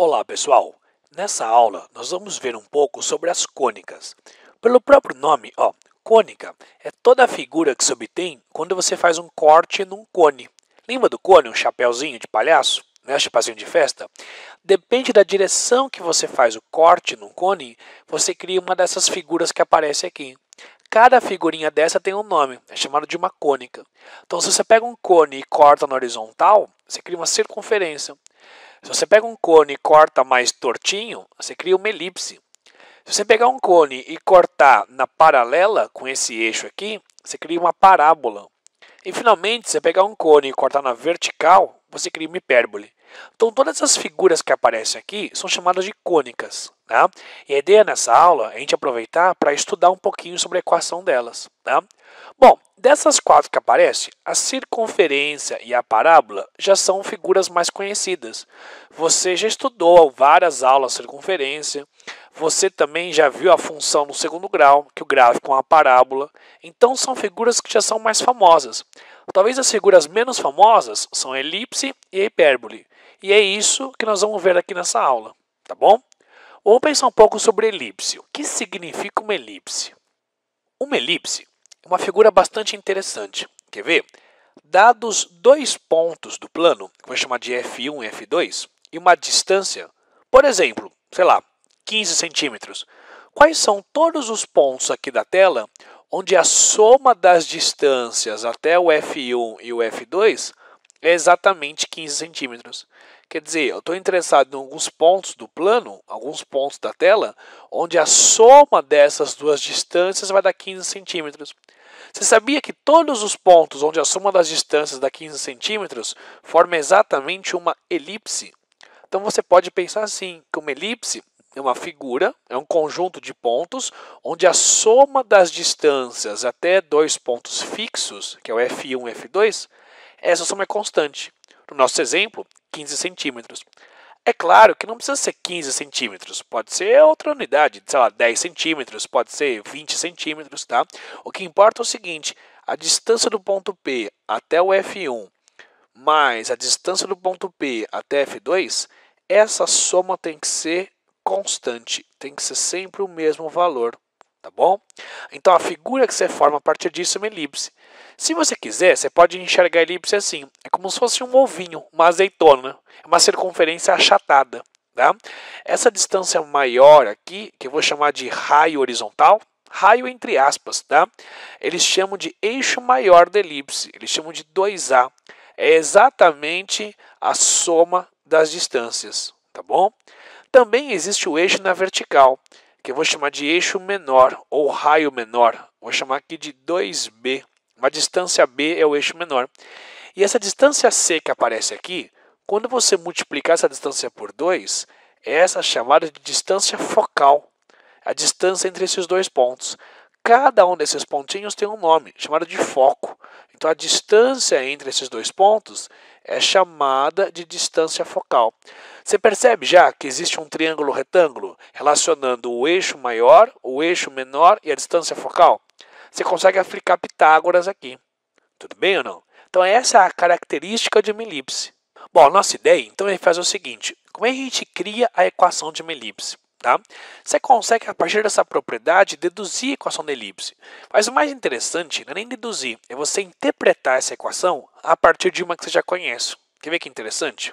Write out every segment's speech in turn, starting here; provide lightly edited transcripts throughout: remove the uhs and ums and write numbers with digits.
Olá pessoal, nessa aula nós vamos ver um pouco sobre as cônicas. Pelo próprio nome, cônica é toda a figura que se obtém quando você faz um corte num cone. Lembra do cone, um chapéuzinho de palhaço, né? Chapeuzinho de festa? Depende da direção que você faz o corte num cone, você cria uma dessas figuras que aparece aqui. Cada figurinha dessa tem um nome, é chamado de uma cônica. Então se você pega um cone e corta na horizontal, você cria uma circunferência. Se você pega um cone e corta mais tortinho, você cria uma elipse. Se você pegar um cone e cortar na paralela com esse eixo aqui, você cria uma parábola. E finalmente, se você pegar um cone e cortar na vertical, você cria uma hipérbole. Então todas essas figuras que aparecem aqui são chamadas de cônicas. Tá? E a ideia nessa aula é a gente aproveitar para estudar um pouquinho sobre a equação delas. Tá? Bom, dessas quatro que aparecem, a circunferência e a parábola já são figuras mais conhecidas. Você já estudou várias aulas de circunferência, você também já viu a função no segundo grau, que o gráfico é uma parábola. Então são figuras que já são mais famosas. Talvez as figuras menos famosas são a elipse e a hipérbole. E é isso que nós vamos ver aqui nessa aula, tá bom? Vamos pensar um pouco sobre elipse. O que significa uma elipse? Uma elipse é uma figura bastante interessante. Quer ver? Dados dois pontos do plano, que eu vou chamar de F1 e F2, e uma distância, por exemplo, sei lá, 15 centímetros. Quais são todos os pontos aqui da tela onde a soma das distâncias até o F1 e o F2 é exatamente 15 centímetros? Quer dizer, eu estou interessado em alguns pontos do plano, alguns pontos da tela, onde a soma dessas duas distâncias vai dar 15 centímetros. Você sabia que todos os pontos onde a soma das distâncias dá 15 centímetros forma exatamente uma elipse? Então você pode pensar assim, que uma elipse é uma figura, é um conjunto de pontos, onde a soma das distâncias até dois pontos fixos, que é o F1 e F2, essa soma é constante. No nosso exemplo, 15 centímetros. É claro que não precisa ser 15 centímetros, pode ser outra unidade, sei lá, 10 centímetros, pode ser 20 centímetros, tá? O que importa é o seguinte, a distância do ponto P até o F1 mais a distância do ponto P até F2, essa soma tem que ser constante, tem que ser sempre o mesmo valor, tá bom? Então a figura que você forma a partir disso é uma elipse. Se você quiser, você pode enxergar a elipse assim, é como se fosse um ovinho, uma azeitona, uma circunferência achatada. Tá? Essa distância maior aqui, que eu vou chamar de raio horizontal, raio entre aspas, tá? Eles chamam de eixo maior da elipse, eles chamam de 2A. É exatamente a soma das distâncias, tá bom? Também existe o eixo na vertical, que eu vou chamar de eixo menor ou raio menor. Vou chamar aqui de 2B. Uma distância B é o eixo menor. E essa distância C que aparece aqui, quando você multiplicar essa distância por 2, é essa chamada de distância focal. A distância entre esses dois pontos. Cada um desses pontinhos tem um nome, chamado de foco. Então a distância entre esses dois pontos é chamada de distância focal. Você percebe já que existe um triângulo retângulo relacionando o eixo maior, o eixo menor e a distância focal? Você consegue aplicar Pitágoras aqui. Tudo bem ou não? Então essa é a característica de uma elipse. Bom, a nossa ideia então é fazer o seguinte. Como é que a gente cria a equação de uma elipse? Tá? Você consegue, a partir dessa propriedade, deduzir a equação da elipse. Mas o mais interessante não é nem deduzir, é você interpretar essa equação a partir de uma que você já conhece. Quer ver que interessante?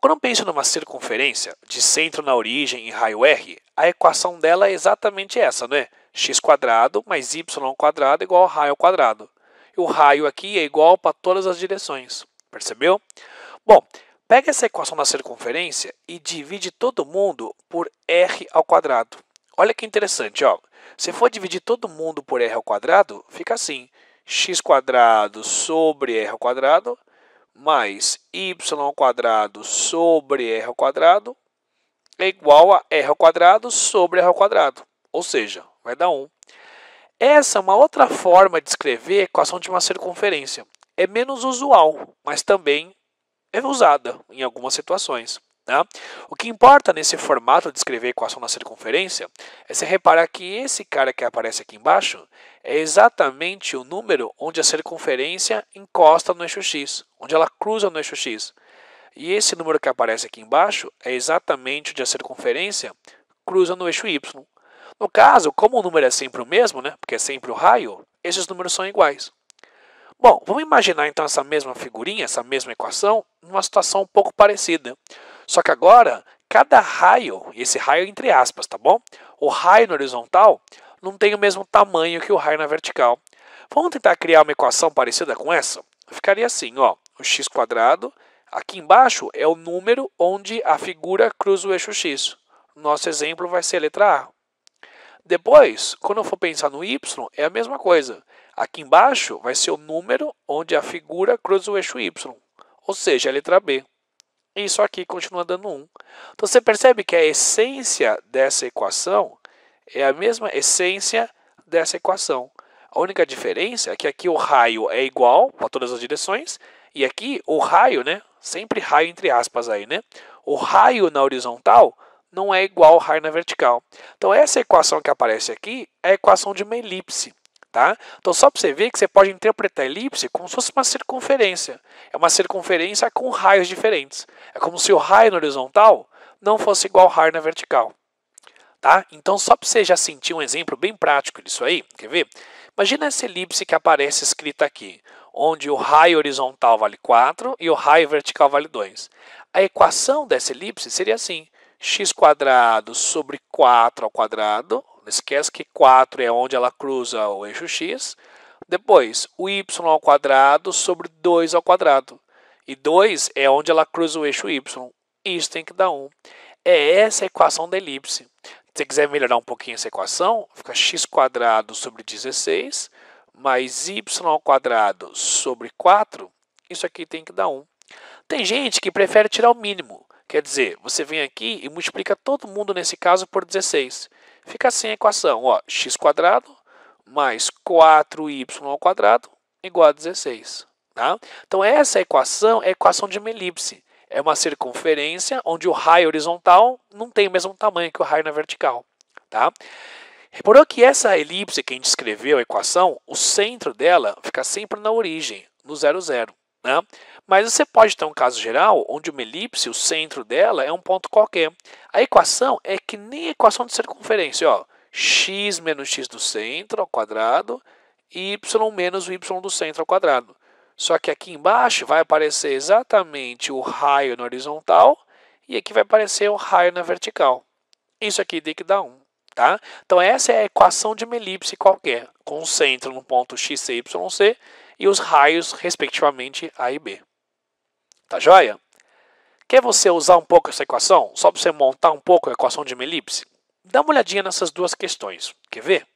Quando eu penso numa circunferência de centro na origem e raio R, a equação dela é exatamente essa, não é? X² mais y² igual a raio ao quadrado. E o raio aqui é igual para todas as direções. Percebeu? Bom, pega essa equação da circunferência e divide todo mundo por r ao quadrado. Olha que interessante, ó. Se for dividir todo mundo por r ao quadrado, fica assim. X² sobre r ao quadrado mais y² sobre r ao quadrado é igual a r ao quadrado sobre r ao quadrado. Ou seja, vai dar 1. Essa é uma outra forma de escrever a equação de uma circunferência. É menos usual, mas também é usada em algumas situações. Tá? O que importa nesse formato de escrever a equação da circunferência é você reparar que esse cara que aparece aqui embaixo é exatamente o número onde a circunferência encosta no eixo x, onde ela cruza no eixo x. E esse número que aparece aqui embaixo é exatamente onde a circunferência cruza no eixo y. No caso, como o número é sempre o mesmo, né, porque é sempre o raio, esses números são iguais. Bom, vamos imaginar então essa mesma figurinha, essa mesma equação, numa situação um pouco parecida. Só que agora, cada raio, e esse raio entre aspas, tá bom? O raio na horizontal não tem o mesmo tamanho que o raio na vertical. Vamos tentar criar uma equação parecida com essa? Ficaria assim, ó, o x², aqui embaixo é o número onde a figura cruza o eixo x. Nosso exemplo vai ser a letra A. Depois, quando eu for pensar no y, é a mesma coisa. Aqui embaixo vai ser o número onde a figura cruza o eixo y, ou seja, a letra B. E isso aqui continua dando 1. Então você percebe que a essência dessa equação é a mesma essência dessa equação. A única diferença é que aqui o raio é igual para todas as direções e aqui o raio, né, sempre raio entre aspas aí, né? O raio na horizontal não é igual ao raio na vertical. Então essa equação que aparece aqui é a equação de uma elipse. Tá? Então, só para você ver que você pode interpretar a elipse como se fosse uma circunferência. É uma circunferência com raios diferentes. É como se o raio na horizontal não fosse igual ao raio na vertical. Tá? Então, só para você já sentir um exemplo bem prático disso aí, quer ver? Imagina essa elipse que aparece escrita aqui, onde o raio horizontal vale 4 e o raio vertical vale 2. A equação dessa elipse seria assim, x² sobre 4 ao quadrado. Não esquece que 4 é onde ela cruza o eixo x. Depois, o y ao quadrado sobre 2 ao quadrado. E 2 é onde ela cruza o eixo y. Isso tem que dar 1. É essa a equação da elipse. Se você quiser melhorar um pouquinho essa equação, fica x² sobre 16 mais y ao quadrado sobre 4. Isso aqui tem que dar 1. Tem gente que prefere tirar o mínimo. Quer dizer, você vem aqui e multiplica todo mundo, nesse caso, por 16. Fica assim a equação, ó, x² mais 4y ao quadrado igual a 16. Tá? Então essa equação é a equação de uma elipse. É uma circunferência onde o raio horizontal não tem o mesmo tamanho que o raio na vertical. Tá? Reparou que essa elipse que a gente escreveu, a equação, o centro dela fica sempre na origem, no 0, 0. Né? Mas você pode ter um caso geral onde uma elipse, o centro dela é um ponto qualquer. A equação é que nem a equação de circunferência. Ó, x menos x do centro ao quadrado, y menos o y do centro ao quadrado. Só que aqui embaixo vai aparecer exatamente o raio na horizontal e aqui vai aparecer o raio na vertical. Isso aqui tem que dar 1. Tá? Então essa é a equação de uma elipse qualquer, com o centro no ponto x, c, y, c e os raios, respectivamente, A e B. Tá joia? Quer você usar um pouco essa equação? Só para você montar um pouco a equação de uma elipse? Dá uma olhadinha nessas duas questões. Quer ver?